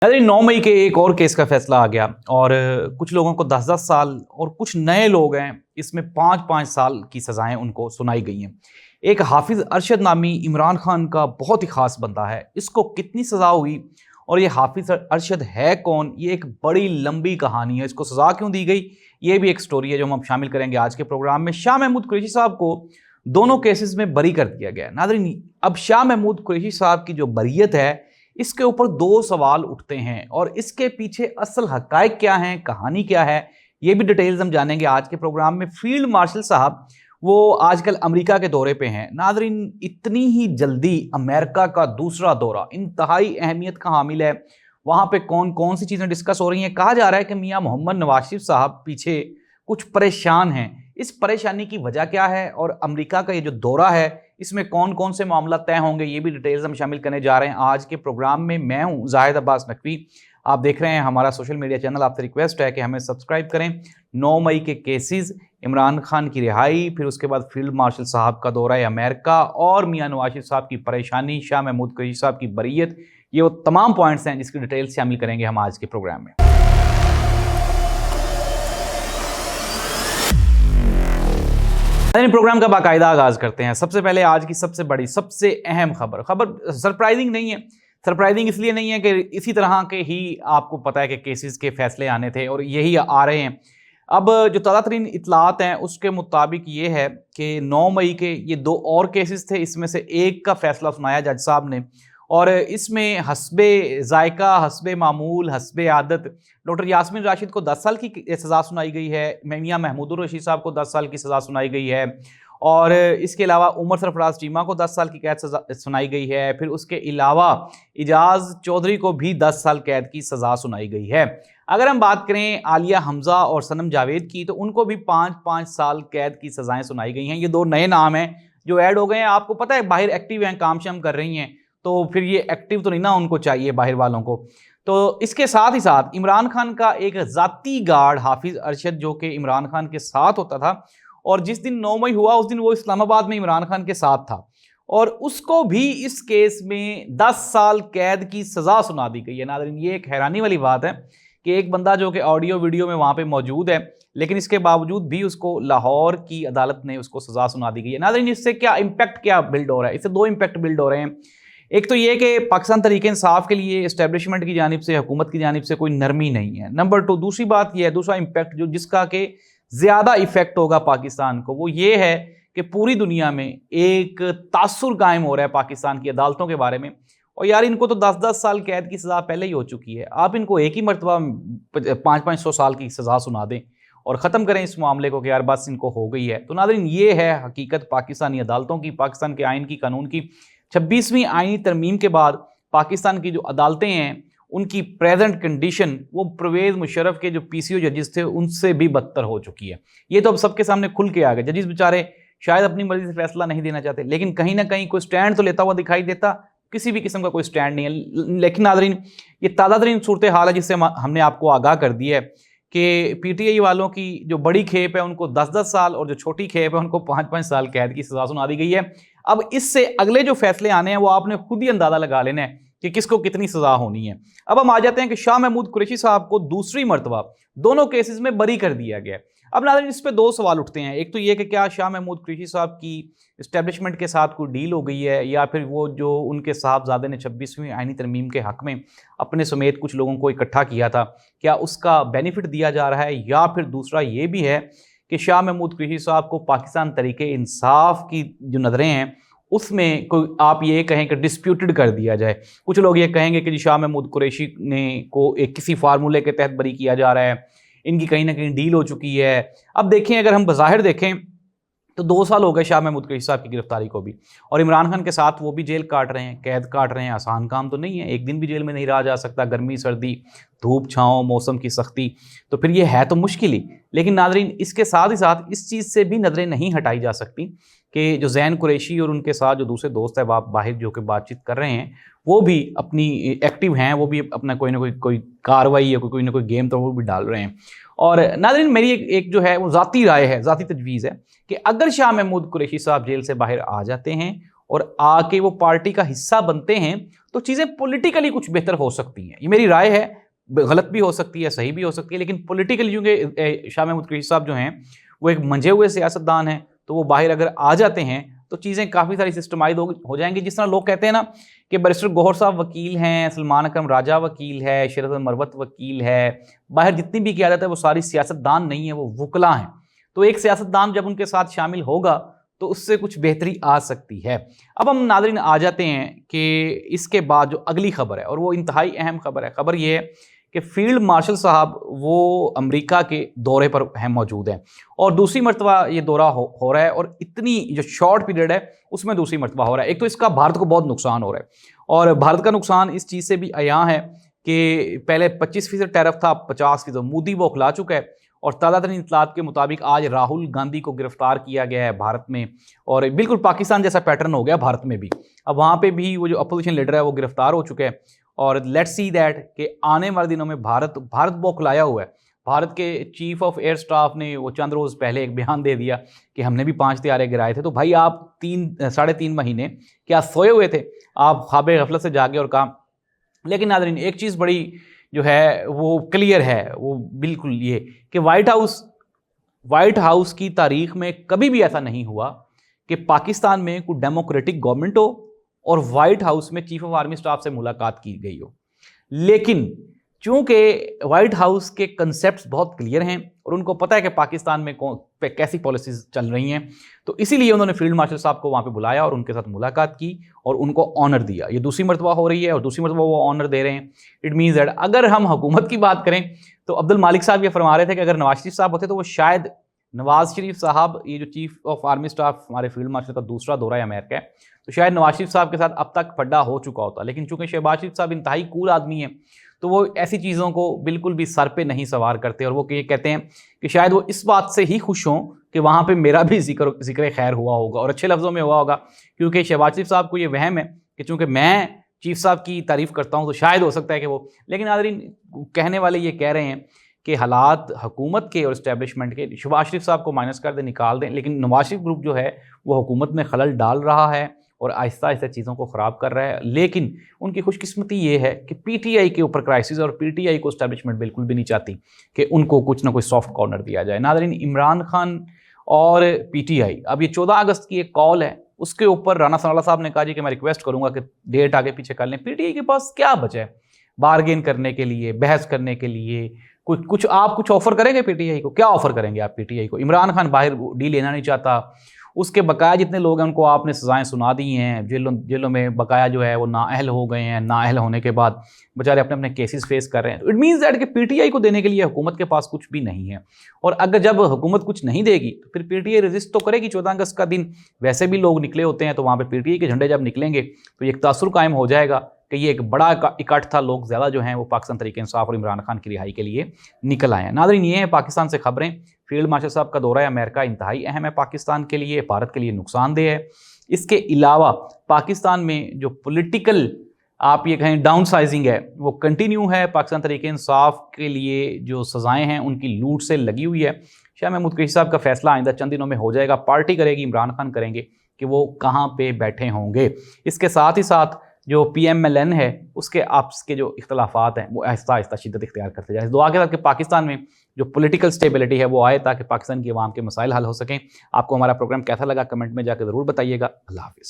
अरे 9 मई के एक और केस का फैसला आ गया और कुछ लोगों को 10-10 साल और कुछ नए लोग हैं इसमें 5-5 साल की सजाएं उनको सुनाई गई हैं। एक हाफिज अरशद नामी इमरान खान का बहुत ही खास बंदा है। इसको कितनी सज़ा हुई और ये हाफिज अरशद है कौन, ये एक बड़ी लंबी कहानी है। इसको सज़ा क्यों दी गई, ये भी एक स्टोरी है जो हम शामिल करेंगे आज के प्रोग्राम में। शाह महमूद कुरैशी साहब को दोनों केसेस में बरी कर दिया गया। नाज़रीन, अब शाह महमूद कुरैशी साहब की जो बरियत है इसके ऊपर दो सवाल उठते हैं और इसके पीछे असल हकायक क्या हैं, कहानी क्या है, ये भी डिटेल्स हम जानेंगे आज के प्रोग्राम में। फील्ड मार्शल साहब वो आजकल अमेरिका के दौरे पे हैं। नाज़रीन, इतनी ही जल्दी अमेरिका का दूसरा दौरा इंतहाई अहमियत का हामिल है। वहाँ पे कौन कौन सी चीज़ें डिस्कस हो रही हैं। कहा जा रहा है कि मियाँ मोहम्मद नवाज शरीफ साहब पीछे कुछ परेशान हैं। इस परेशानी की वजह क्या है और अमेरिका का ये जो दौरा है इसमें कौन कौन से मामला तय होंगे, ये भी डिटेल्स हम शामिल करने जा रहे हैं आज के प्रोग्राम में। मैं हूं जाहिद अब्बास नकवी, आप देख रहे हैं हमारा सोशल मीडिया चैनल। आपसे रिक्वेस्ट है कि हमें सब्सक्राइब करें। 9 मई के केसेस, इमरान खान की रिहाई, फिर उसके बाद फील्ड मार्शल साहब का दौरा है अमेरिका और मियाँ नवाज शरीफ साहब की परेशानी, शाह महमूद कुरैशी साहब की बरियत, ये वो तमाम पॉइंट्स हैं जिसकी डिटेल्स शामिल करेंगे हम आज के प्रोग्राम में। प्रोग्राम का बाकायदा आगाज करते हैं। सबसे पहले आज की सबसे बड़ी सबसे अहम खबर सरप्राइजिंग नहीं है। सरप्राइजिंग इसलिए नहीं है कि इसी तरह के ही आपको पता है कि केसेस के फैसले आने थे और यही आ रहे हैं। अब जो ताज़ा तरीन इतलात हैं उसके मुताबिक ये है कि 9 मई के ये दो और केसेस थे, इसमें से एक का फैसला सुनाया जज साहब ने और इसमें हस्बे जायका, हस्बे मामूल, हस्बे आदत डॉक्टर यास्मीन राशिद को 10 साल की सज़ा सुनाई गई है। मियाँ महमूदुर रशीद साहब को 10 साल की सज़ा सुनाई गई है और इसके अलावा उमर सरफराज चीमा को 10 साल की कैद सज़ा सुनाई गई है। फिर उसके अलावा इजाज़ चौधरी को भी 10 साल कैद की सज़ा सुनाई गई है। अगर हम बात करें आलिया हमजा और सनम जावेद की तो उनको भी 5-5 साल कैद की सज़ाएँ सुनाई गई हैं। ये दो नए नाम हैं जो ऐड हो गए हैं। आपको पता है बाहर एक्टिव हैं, काम शाम कर रही हैं, तो फिर ये एक्टिव तो नहीं ना उनको चाहिए बाहर वालों को। तो इसके साथ ही साथ इमरान खान का एक ज़ाती गार्ड हाफिज अरशद जो कि इमरान खान के साथ होता था और जिस दिन 9 मई हुआ उस दिन वो इस्लामाबाद में इमरान खान के साथ था और उसको भी इस केस में 10 साल कैद की सज़ा सुना दी गई है। नाज़रीन, ये एक हैरानी वाली बात है कि एक बंदा जो कि ऑडियो वीडियो में वहाँ पे मौजूद है लेकिन इसके बावजूद भी उसको लाहौर की अदालत ने उसको सज़ा सुना दी गई है। नाज़रीन, इससे क्या इम्पैक्ट क्या बिल्ड हो रहा है? इससे दो इम्पैक्ट बिल्ड हो रहे हैं। एक तो ये कि पाकिस्तान तरीके इंसाफ के लिए इस्टेब्लिशमेंट की जानिब से, हुकूमत की जानिब से कोई नरमी नहीं है। नंबर 2, दूसरी बात यह है, दूसरा इम्पैक्ट जो जिसका कि ज़्यादा इफेक्ट होगा पाकिस्तान को, वो ये है कि पूरी दुनिया में एक तासुर कायम हो रहा है पाकिस्तान की अदालतों के बारे में। और यार, इनको तो 10-10 साल कैद की सज़ा पहले ही हो चुकी है। आप इनको एक ही मरतबा 500-500 साल की सज़ा सुना दें और ख़त्म करें इस मामले को कि यार बस इनको हो गई है। तो नाज़रीन, ये है हकीकत पाकिस्तानी अदालतों की, पाकिस्तान के आइन की, कानून की। 26वीं आईनी तरमीम के बाद पाकिस्तान की जो अदालतें हैं उनकी प्रेजेंट कंडीशन वो परवेज़ मुशर्रफ के जो पीसीओ जजेस थे उनसे भी बदतर हो चुकी है। ये तो अब सबके सामने खुल के आ गए। जजेस बेचारे शायद अपनी मर्जी से फैसला नहीं देना चाहते लेकिन कहीं ना कहीं कोई स्टैंड तो लेता हुआ दिखाई देता। किसी भी किस्म का कोई स्टैंड नहीं है। लेकिन नाज़रीन, ये ताज़ा तरीन सूरत हाल है जिससे हमने आपको आगाह कर दिया है कि पीटीआई वालों की जो बड़ी खेप है उनको 10-10 साल और जो छोटी खेप है उनको 5-5 साल कैद की सज़ा सुना दी गई है। अब इससे अगले जो फैसले आने हैं वो आपने खुद ही अंदाज़ा लगा लेना है कि किसको कितनी सज़ा होनी है। अब हम आ जाते हैं कि शाह महमूद कुरैशी साहब को दूसरी मरतबा दोनों केसेस में बरी कर दिया गया। अब नाज़रीन, इस पे दो सवाल उठते हैं। एक तो ये कि क्या शाह महमूद कुरैशी साहब की इस्टेब्लिशमेंट के साथ कोई डील हो गई है या फिर वो जो उनके साहबजादे ने 26वीं आईनी तरमीम के हक़ में अपने समेत कुछ लोगों को इकट्ठा किया था, क्या उसका बेनिफिट दिया जा रहा है? या फिर दूसरा ये भी है कि शाह महमूद कुरैशी साहब को पाकिस्तान तरीके इंसाफ की जो नज़रें हैं उसमें कोई आप ये कहें कि डिस्प्यूटेड कर दिया जाए। कुछ लोग ये कहेंगे कि जी शाह महमूद कुरैशी ने को एक किसी फार्मूले के तहत बरी किया जा रहा है, इनकी कहीं ना कहीं डील हो चुकी है। अब देखें, अगर हम बज़ाहिर देखें तो 2 साल हो गए शाह महमूद कुरैशी साहब की गिरफ्तारी को भी और इमरान खान के साथ वो भी जेल काट रहे हैं, कैद काट रहे हैं। आसान काम तो नहीं है, एक दिन भी जेल में नहीं रहा जा सकता। गर्मी सर्दी, धूप छाँव, मौसम की सख्ती, तो फिर ये है तो मुश्किल ही। लेकिन नाज़रीन, इसके साथ ही साथ इस चीज़ से भी नज़रें नहीं हटाई जा सकती कि जो ज़ैन कुरैशी और उनके साथ जो दूसरे दोस्त है बाहर जो कि बातचीत कर रहे हैं वो भी अपनी एक्टिव हैं, वो भी अपना कोई ना कोई कार्रवाई या कोई ना कोई गेम तो वो भी डाल रहे हैं। और नाज़रीन, मेरी एक जो है वो ज़ाती राय है, ज़ाती तजवीज़ है कि अगर शाह महमूद कुरैशी साहब जेल से बाहर आ जाते हैं और आके वो पार्टी का हिस्सा बनते हैं तो चीज़ें पॉलिटिकली कुछ बेहतर हो सकती हैं। ये मेरी राय है, गलत भी हो सकती है, सही भी हो सकती है, लेकिन पॉलिटिकली क्योंकि शाह महमूद कुरैशी साहब जो हैं वो एक मंझे हुए सियासतदान हैं, तो वो बाहर अगर आ जाते हैं तो चीज़ें काफ़ी सारी सिस्टमाइज हो जाएंगी। जिस तरह लोग कहते हैं ना कि बैरिस्टर गौहर साहब वकील हैं, सलमान अकरम राजा वकील है, शरद मरवत वकील है, बाहर जितनी भी क़यादत है वो सारी सियासतदान नहीं है, वो वकला हैं। तो एक सियासतदान जब उनके साथ शामिल होगा तो उससे कुछ बेहतरी आ सकती है। अब हम नाज़रीन आ जाते हैं कि इसके बाद जो अगली खबर है, और वो इंतहाई अहम खबर है। खबर ये है कि फील्ड मार्शल साहब वो अमेरिका के दौरे पर हैं, मौजूद हैं, और दूसरी मरतबा ये दौरा हो रहा है, और इतनी जो शॉर्ट पीरियड है उसमें दूसरी मरतबा हो रहा है। एक तो इसका भारत को बहुत नुकसान हो रहा है, और भारत का नुकसान इस चीज़ से भी अयां है कि पहले 25% टैरिफ था, 50%। मोदी वो खिला चुका है, और ताज़ा तरीन इत्तलात के मुताबिक आज राहुल गांधी को गिरफ्तार किया गया है भारत में, और बिल्कुल पाकिस्तान जैसा पैटर्न हो गया भारत में भी। अब वहाँ पे भी वो जो अपोजिशन लीडर है वो गिरफ्तार हो चुका है, और लेट्स सी दैट कि आने वाले दिनों में भारत बौखलाया हुआ है। भारत के चीफ ऑफ एयर स्टाफ ने वो चंद रोज़ पहले एक बयान दे दिया कि हमने भी 5 तैयारे गिराए थे। तो भाई आप 3-3.5 महीने क्या सोए हुए थे? आप ख्वाब गफलत से जागे और काम। लेकिन नाज़रीन एक चीज़ बड़ी जो है वो क्लियर है, वो बिल्कुल ये कि व्हाइट हाउस की तारीख में कभी भी ऐसा नहीं हुआ कि पाकिस्तान में कोई डेमोक्रेटिक गवर्नमेंट हो और व्हाइट हाउस में चीफ ऑफ आर्मी स्टाफ से मुलाकात की गई हो। लेकिन चूंकि व्हाइट हाउस के कंसेप्ट्स बहुत क्लियर हैं और उनको पता है कि पाकिस्तान में कैसी पॉलिसीज चल रही हैं, तो इसीलिए उन्होंने फील्ड मार्शल साहब को वहाँ पे बुलाया और उनके साथ मुलाकात की और उनको ऑनर दिया। ये दूसरी मरतबा हो रही है, और दूसरी मरतबा वो ऑनर दे रहे हैं। इट मीन्स दैट अगर हम हुकूमत की बात करें तो अब्दुल मालिक साहब ये फरमा रहे थे कि अगर नवाज शरीफ साहब होते तो वो शायद नवाज शरीफ साहब, ये जो चीफ ऑफ आर्मी स्टाफ हमारे फील्ड मार्शल का दूसरा दौरा है अमेरिका है, तो शायद नवाज शरीफ साहब के साथ अब तक फड्डा हो चुका होता। लेकिन चूंकि शहबाज शरीफ साहब इंतहाई कूल आदमी हैं, तो वो ऐसी चीज़ों को बिल्कुल भी सर पे नहीं सवार करते, और वो ये कहते हैं कि शायद वो इस बात से ही खुश हों कि वहाँ पे मेरा भी जिक्र खैर हुआ होगा, और अच्छे लफ्ज़ों में हुआ होगा, क्योंकि शहबाज शरीफ साहब को ये वहम है कि चूँकि मैं चीफ साहब की तारीफ़ करता हूँ तो शायद हो सकता है कि वो। लेकिन नाज़रीन कहने वाले ये कह रहे हैं कि हालात हुकूमत के और इस्टेब्लिशमेंट के, शहबाज शरीफ साहब को माइनस कर दें, निकाल दें, लेकिन नवाज शरीफ ग्रुप जो है वो हुकूमत में खलल डाल रहा है और आहिस्ता आहिस्ता चीज़ों को ख़राब कर रहा है। लेकिन उनकी खुशकिस्मती ये है कि पीटीआई के ऊपर क्राइसिस, और पीटीआई को इस्टेब्लिशमेंट बिल्कुल भी नहीं चाहती कि उनको कुछ ना कुछ सॉफ्ट कॉर्नर दिया जाए। नाज़रीन इमरान खान और पीटीआई, अब ये 14 अगस्त की एक कॉल है, उसके ऊपर राना सनाउल्लाह साहब ने कहा जी कि मैं रिक्वेस्ट करूँगा कि डेट आगे पीछे कर लें। पीटीआई के पास क्या बचा है बारगेन करने के लिए, बहस करने के लिए? कुछ आप कुछ ऑफर करेंगे पीटीआई को? क्या ऑफर करेंगे आप पीटीआई को? इमरान खान बाहर डील लेना नहीं चाहता, उसके बकाया जितने लोग हैं उनको आपने सजाएं सुना दी हैं, जेलों में बकाया जो है वो नाअहल हो गए हैं, नाअहल होने के बाद बेचारे अपने अपने केसेस फेस कर रहे हैं। इट मीन्स दैट कि पीटीआई को देने के लिए हुकूमत के पास कुछ भी नहीं है, और अगर जब हुकूमत कुछ नहीं देगी तो फिर पीटीआई रेजिस्ट तो करेगी। 14 अगस्त का दिन वैसे भी लोग निकले होते हैं, तो वहाँ पर पीटीआई के झंडे जब निकलेंगे तो एक तासुर कायम हो जाएगा कि ये एक बड़ा इकट्ठ था, लोग ज़्यादा जो हैं वो पाकिस्तान तहरीक इंसाफ और इमरान खान की रिहाई के लिए निकल आए हैं। नाज़रीन ये हैं पाकिस्तान से खबरें। फील्ड मार्शल साहब का दौरा अमेरिका इंतहाई अहम है पाकिस्तान के लिए, भारत के लिए नुकसानदेह है। इसके अलावा पाकिस्तान में जो पॉलिटिकल आप ये कहें डाउन साइजिंग है वो कंटिन्यू है। पाकिस्तान तहरीक इंसाफ के लिए जो सज़ाएँ हैं उनकी लूट से लगी हुई है। शाह महमूद कुरैशी साहब का फैसला आइंदा चंद दिनों में हो जाएगा, पार्टी करेगी, इमरान खान करेंगे कि वो कहाँ पे बैठे होंगे। इसके साथ ही साथ जो PMLN है उसके आपस के जो इख्तलाफात हैं वो आहिस्ता आहिस्ता शिद्दत इख्तियार करते जाए। दुआ के साथ कि पाकिस्तान में जो पॉलिटिकल स्टेबिलिटी है वो आए, ताकि पाकिस्तान की आवाम के मसाइल हल हो सकें। आपको हमारा प्रोग्राम कैसा लगा कमेंट में जाकर ज़रूर बताइएगा। अल्लाह हाफ़िज़।